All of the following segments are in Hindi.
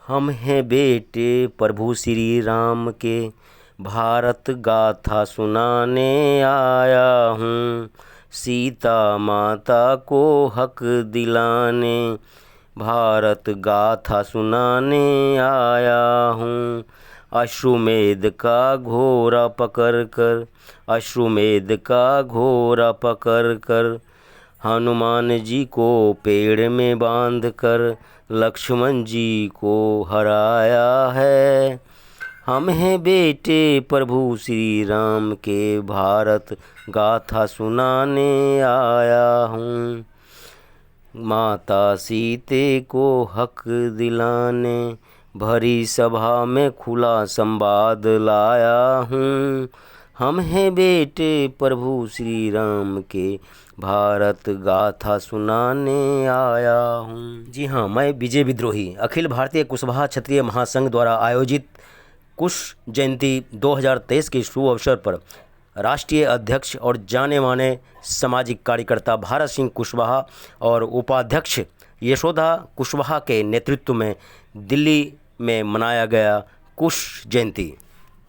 हम हैं बेटे प्रभु श्री राम के, भारत गाथा सुनाने आया हूँ। सीता माता को हक दिलाने, भारत गाथा सुनाने आया हूँ। अश्वमेध का घोड़ा पकड़ कर, अश्वमेध का घोड़ा पकड़ कर, हनुमान जी को पेड़ में बांध कर, लक्ष्मण जी को हराया है। हम हैं बेटे प्रभु श्री राम के, भारत गाथा सुनाने आया हूँ। माता सीते को हक दिलाने, भरी सभा में खुला संवाद लाया हूँ। हम हैं बेटे प्रभु श्री राम के, भारत गाथा सुनाने आया हूँ। जी हाँ, मैं विजय विद्रोही अखिल भारतीय कुशवाहा क्षत्रिय महासंघ द्वारा आयोजित कुश जयंती 2023 के शुभ अवसर पर राष्ट्रीय अध्यक्ष और जाने माने सामाजिक कार्यकर्ता भारत सिंह कुशवाहा और उपाध्यक्ष यशोदा कुशवाहा के नेतृत्व में दिल्ली में मनाया गया कुश जयंती।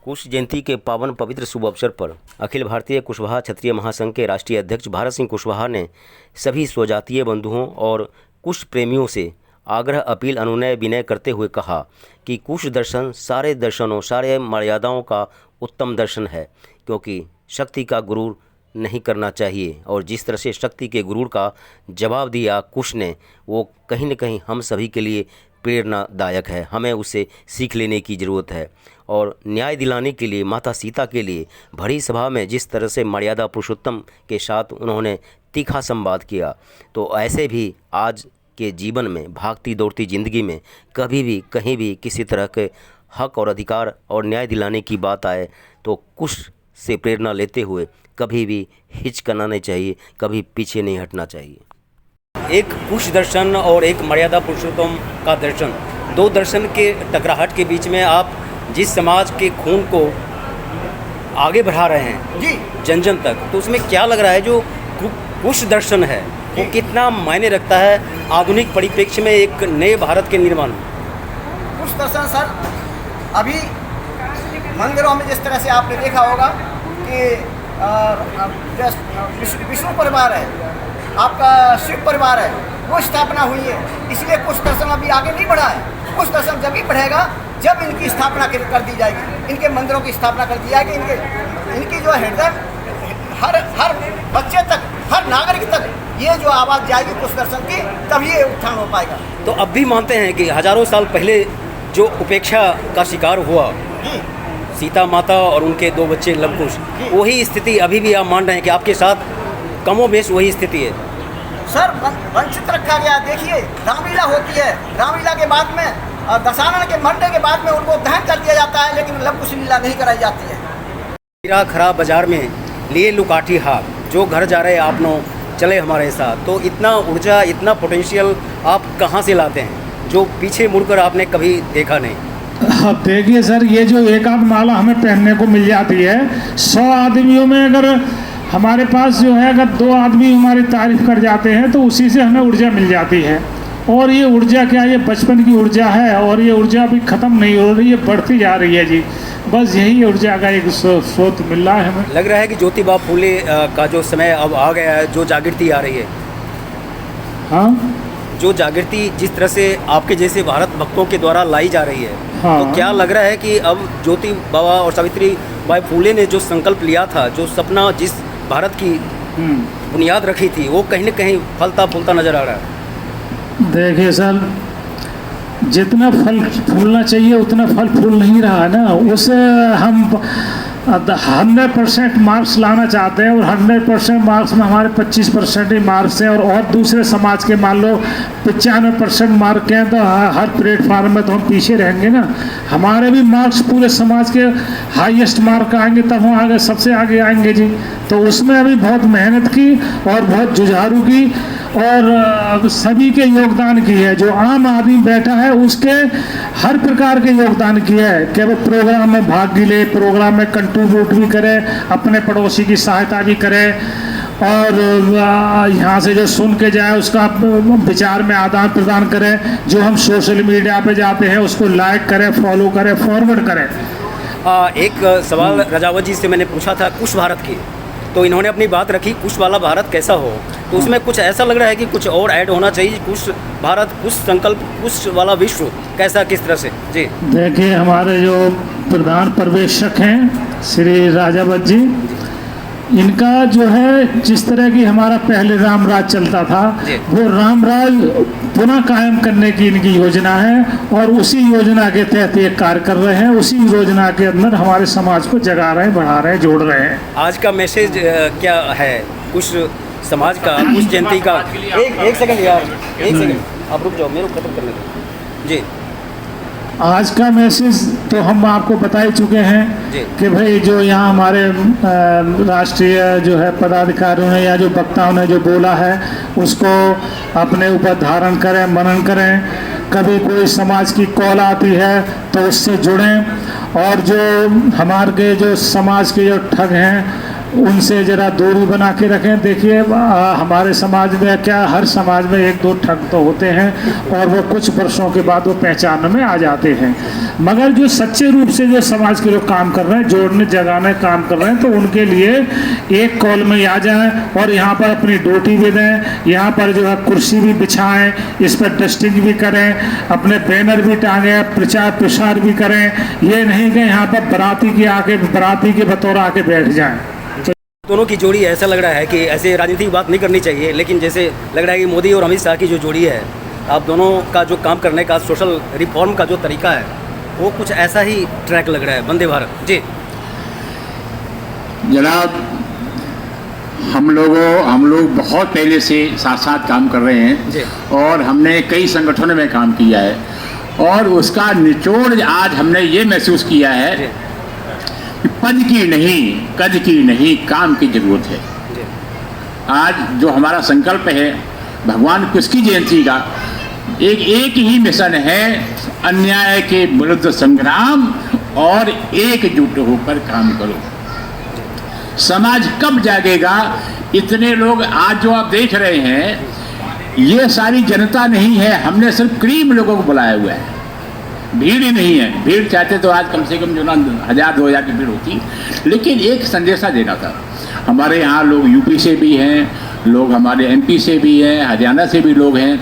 कुश जयंती के पावन पवित्र शुभ अवसर पर अखिल भारतीय कुशवाहा क्षत्रिय महासंघ के राष्ट्रीय अध्यक्ष भारत सिंह कुशवाहा ने सभी स्वजातीय बंधुओं और कुश प्रेमियों से आग्रह अपील अनुनय विनय करते हुए कहा कि कुश दर्शन सारे दर्शनों सारे मर्यादाओं का उत्तम दर्शन है, क्योंकि शक्ति का गुरूर नहीं करना चाहिए। और जिस तरह से शक्ति के गुरूर का जवाब दिया कुश ने, वो कहीं न कहीं हम सभी के लिए प्रेरणादायक है। हमें उससे सीख लेने की ज़रूरत है। और न्याय दिलाने के लिए माता सीता के लिए भरी सभा में जिस तरह से मर्यादा पुरुषोत्तम के साथ उन्होंने तीखा संवाद किया, तो ऐसे भी आज के जीवन में भागती दौड़ती ज़िंदगी में कभी भी कहीं भी किसी तरह के हक और अधिकार और न्याय दिलाने की बात आए तो कुश से प्रेरणा लेते हुए कभी भी हिचकना नहीं चाहिए, कभी पीछे नहीं हटना चाहिए। एक कुश दर्शन और एक मर्यादा पुरुषोत्तम का दर्शन, दो दर्शन के टकराहट के बीच में आप जिस समाज के खून को आगे बढ़ा रहे हैं जी जन जन तक, तो उसमें क्या लग रहा है जो कुश दर्शन है वो कितना मायने रखता है आधुनिक परिप्रेक्ष्य में एक नए भारत के निर्माण में? कुश दर्शन सर, अभी मंदिरों में जिस तरह से आपने देखा होगा कि विष्णु परिवार है, आपका शिव परिवार है, वो स्थापना हुई है, इसलिए कुश दर्शन अभी आगे नहीं बढ़ा है। कुश दर्शन जब ही बढ़ेगा जब इनकी स्थापना कर दी जाएगी, इनके मंदिरों की स्थापना कर दी जाएगी, इनकी जो हृदय हर बच्चे तक, हर नागरिक तक ये जो आवाज़ जाएगी कुश दर्शन की, तभी ये उत्थान हो पाएगा। तो अब भी मानते हैं कि हजारों साल पहले जो उपेक्षा का शिकार हुआ सीता माता और उनके दो बच्चे लवकुश, वही स्थिति अभी भी आप मान रहे हैं कि आपके साथ कमोबेश वही स्थिति है? सर, वंचित रखा गया। देखिए, रामलीला होती है, रामलीला के बाद में दशानन के मरने के बाद में उनको दहन कर दिया जाता है, लेकिन लवकुश लीला नहीं कराई जाती है। खीरा खराब बाजार में लिए लुकाठी हाथ, जो घर जा रहे आप नो चले हमारे साथ, तो इतना ऊर्जा इतना पोटेंशियल आप कहाँ से लाते हैं जो पीछे मुड़कर आपने कभी देखा नहीं? अब देखिए सर, ये जो एक आध माला हमें पहनने को मिल जाती है, 100 आदमियों में अगर हमारे पास जो है अगर 2 आदमी हमारी तारीफ कर जाते हैं तो उसी से हमें ऊर्जा मिल जाती है। और ये ऊर्जा क्या, ये बचपन की ऊर्जा है और ये ऊर्जा अभी ख़त्म नहीं हो रही है, बढ़ती जा रही है जी। बस यही ऊर्जा का एक स्रोत मिल रहा है हमें। लग रहा है कि ज्योतिबा फूले का जो समय अब आ गया है, जो जागृति आ रही है। हाँ, जो जागृति जिस तरह से आपके जैसे भारत भक्तों के द्वारा लाई जा रही है, हाँ। तो क्या लग रहा है कि अब ज्योति बाबा और सावित्री बाई फूले ने जो संकल्प लिया था, जो सपना जिस भारत की बुनियाद रखी थी, वो कहीं न कहीं फलता फूलता नजर आ रहा है? देखिए सर, जितना फल फूलना चाहिए उतना फल फूल नहीं रहा है ना। उसे हम 100% मार्क्स लाना चाहते हैं और 100% मार्क्स में हमारे 25% ही मार्क्स हैं और दूसरे समाज के मान लो 95% मार्क हैं, तो हर प्लेटफार्म में तो हम पीछे रहेंगे ना। हमारे भी मार्क्स पूरे समाज के हाईएस्ट मार्क आएंगे तब हम आगे सबसे आगे आएंगे जी। तो उसमें अभी बहुत मेहनत की और बहुत जुझारू की और सभी के योगदान की है। जो आम आदमी बैठा है उसके हर प्रकार के योगदान किए है कि वो प्रोग्राम में भाग ले, प्रोग्राम में कंट्रीब्यूट भी करे, अपने पड़ोसी की सहायता भी करे और यहाँ से जो सुन के जाए उसका विचार में आदान प्रदान करें, जो हम सोशल मीडिया पे जाते हैं उसको लाइक करें, फॉलो करें, फॉरवर्ड करें। एक सवाल रजावत जी से मैंने पूछा था कुश भारत की, तो इन्होंने अपनी बात रखी कुश वाला भारत कैसा हो, तो उसमें कुछ ऐसा लग रहा है कि कुछ और ऐड होना चाहिए, कुश भारत, कुश संकल्प, कुश वाला विश्व कैसा, किस तरह से? जी देखिए, हमारे जो प्रधान पर्यवेक्षक हैं श्री राजावत जी, इनका जो है जिस तरह की हमारा पहले राम राज चलता था वो राम राज पुनः कायम करने की इनकी योजना है और उसी योजना के तहत ये कार्य कर रहे हैं। उसी योजना के अंदर हमारे समाज को जगा रहे हैं, बढ़ा रहे हैं, जोड़ रहे हैं। आज का मैसेज क्या है कुछ समाज का, कुछ जयंती का? एक सेकंड यार, एक सेकंड आप रुक जाओ, मेरे को खत्म करने दो जी। आज का मैसेज तो हम आपको बता ही चुके हैं कि भाई जो यहाँ हमारे राष्ट्रीय जो है पदाधिकारियों ने या जो वक्ताओं ने जो बोला है उसको अपने ऊपर धारण करें, मनन करें। कभी कोई समाज की कॉल आती है तो उससे जुड़ें और जो हमारे जो समाज के जो ठग हैं उनसे ज़रा दूरी बना के रखें। देखिए, हमारे समाज में क्या, हर समाज में एक दो ठग तो होते हैं और वो कुछ वर्षों के बाद वो पहचान में आ जाते हैं, मगर जो सच्चे रूप से जो समाज के लोग काम कर रहे हैं, जोड़ने जगाने काम कर रहे हैं, तो उनके लिए एक कॉल में आ जाएं और यहाँ पर अपनी ड्यूटी भी दें, यहाँ पर जो है कुर्सी भी बिछाएं, इस पर डस्टिंग भी करें, अपने बैनर भी टांगें, प्रचार प्रसार भी करें। ये नहीं कि यहाँ पर बराती के बतौर आके बैठ जाएं। दोनों की जोड़ी ऐसा लग रहा है कि ऐसे राजनीतिक बात नहीं करनी चाहिए, लेकिन जैसे लग रहा है कि मोदी और अमित शाह की जो जोड़ी है, आप दोनों का जो काम करने का, सोशल रिफॉर्म का जो तरीका है, वो कुछ ऐसा ही ट्रैक लग रहा है। वंदे भारत जी। जनाब, हम लोग बहुत पहले से साथ साथ काम कर रहे हैं और हमने कई संगठनों में काम किया है और उसका निचोड़ आज हमने ये महसूस किया है कि पद की नहीं, कद की नहीं, काम की जरूरत है। आज जो हमारा संकल्प है भगवान कुश की जयंती का, एक ही मिशन है, अन्याय के विरुद्ध संग्राम और एकजुट होकर काम करो। समाज कब जागेगा? इतने लोग आज जो आप देख रहे हैं, ये सारी जनता नहीं है, हमने सिर्फ करीब लोगों को बुलाया हुआ है, भीड़ ही नहीं है। भीड़ चाहते तो आज कम से कम जो ना 1000-2000 की भीड़ होती, लेकिन एक संदेशा देना था। हमारे यहाँ लोग यूपी से भी हैं, लोग हमारे एमपी से भी हैं, हरियाणा से भी लोग हैं,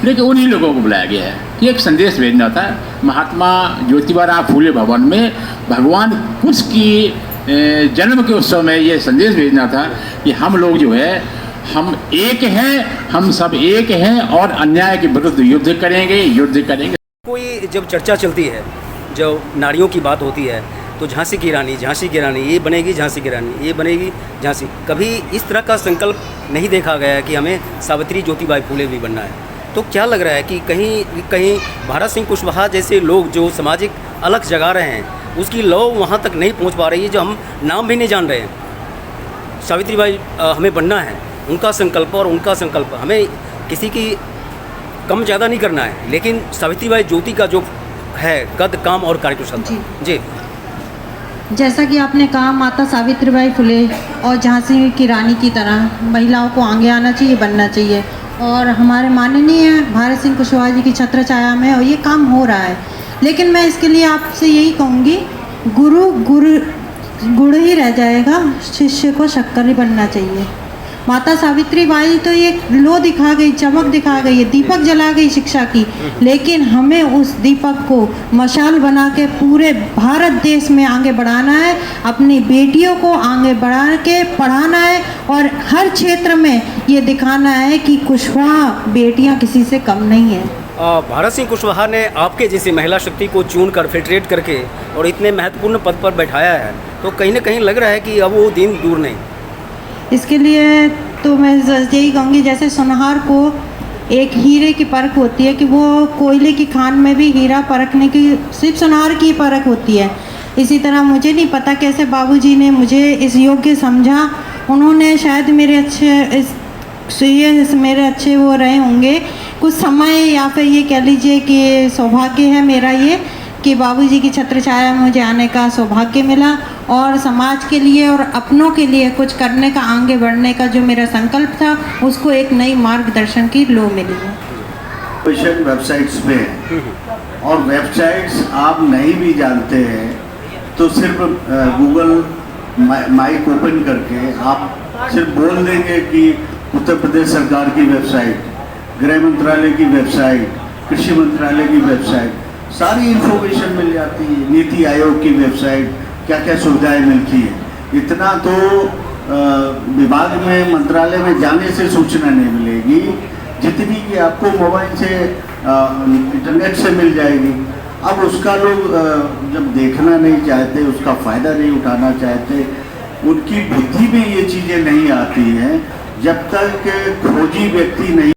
लेकिन उन्हीं लोगों को बुलाया गया है कि एक संदेश भेजना था। महात्मा ज्योतिबा राव फूले भवन में भगवान कुश की जन्म के उत्सव में ये संदेश भेजना था कि हम लोग जो है, हम एक हैं, हम सब एक हैं और अन्याय के विरुद्ध युद्ध करेंगे। कोई जब चर्चा चलती है, जब नारियों की बात होती है, तो झांसी की रानी ये बनेगी, झांसी की रानी ये बनेगी, झांसी। कभी इस तरह का संकल्प नहीं देखा गया है कि हमें सावित्री ज्योतिबाई फूले भी बनना है। तो क्या लग रहा है कि कहीं भारत सिंह कुशवाहा जैसे लोग जो सामाजिक अलग जगा रहे हैं, उसकी लौ वहाँ तक नहीं पहुँच पा रही है, जो हम नाम भी नहीं जान रहे हैं। सावित्रीबाई हमें बनना है, उनका संकल्प और उनका संकल्प, हमें किसी की कम ज़्यादा नहीं करना है, लेकिन सावित्रीबाई ज्योति का जो है कद, काम और कार्यकुशलता जी। जैसा कि आपने कहा, माता सावित्रीबाई फुले और झांसी की रानी की तरह महिलाओं को आगे आना चाहिए, बनना चाहिए, और हमारे माननीय भारत सिंह कुशवाहा जी की छत्र छाया में और ये काम हो रहा है। लेकिन मैं इसके लिए आपसे यही कहूँगी, गुड़ ही रह जाएगा, शिष्य को शक्कर ही बनना चाहिए। माता सावित्रीबाई तो ये लो दिखा गई, चमक दिखा गई, दीपक जला गई शिक्षा की, लेकिन हमें उस दीपक को मशाल बना के पूरे भारत देश में आगे बढ़ाना है, अपनी बेटियों को आगे बढ़ा के पढ़ाना है और हर क्षेत्र में ये दिखाना है कि कुशवाहा बेटियां किसी से कम नहीं है। भारत सिंह कुशवाहा ने आपके जैसी महिला शक्ति को चुन कर फिल्ट्रेट करके और इतने महत्वपूर्ण पद पर बैठाया है, तो कहीं ना कहीं लग रहा है कि अब वो दिन दूर नहीं। इसके लिए तो मैं यही कहूँगी, जैसे सुनहार को एक हीरे की परख होती है कि वो कोयले की खान में भी हीरा परखने की सिर्फ सुनहार की परख होती है, इसी तरह मुझे नहीं पता कैसे बाबूजी ने मुझे इस योग्य समझा। उन्होंने शायद मेरे अच्छे वो रहे होंगे कुछ समय, या फिर ये कह लीजिए कि सौभाग्य है मेरा ये कि बाबूजी की छत्र छाया में मुझे आने का सौभाग्य मिला और समाज के लिए और अपनों के लिए कुछ करने का, आगे बढ़ने का जो मेरा संकल्प था, उसको एक नई मार्गदर्शन की लो मिली है। क्वेश्चन वेबसाइट्स पे है और वेबसाइट्स आप नहीं भी जानते हैं तो सिर्फ गूगल माइक ओपन करके आप सिर्फ बोल देंगे कि उत्तर प्रदेश सरकार की वेबसाइट, गृह मंत्रालय की वेबसाइट, कृषि मंत्रालय की वेबसाइट, सारी इन्फॉर्मेशन मिल जाती है। नीति आयोग की वेबसाइट, क्या क्या सुविधाएं मिलती है। इतना तो विभाग में, मंत्रालय में जाने से सूचना नहीं मिलेगी जितनी कि आपको मोबाइल से, इंटरनेट से मिल जाएगी। अब उसका लोग जब देखना नहीं चाहते, उसका फ़ायदा नहीं उठाना चाहते, उनकी बुद्धि में ये चीज़ें नहीं आती हैं जब तक खोजी व्यक्ति नहीं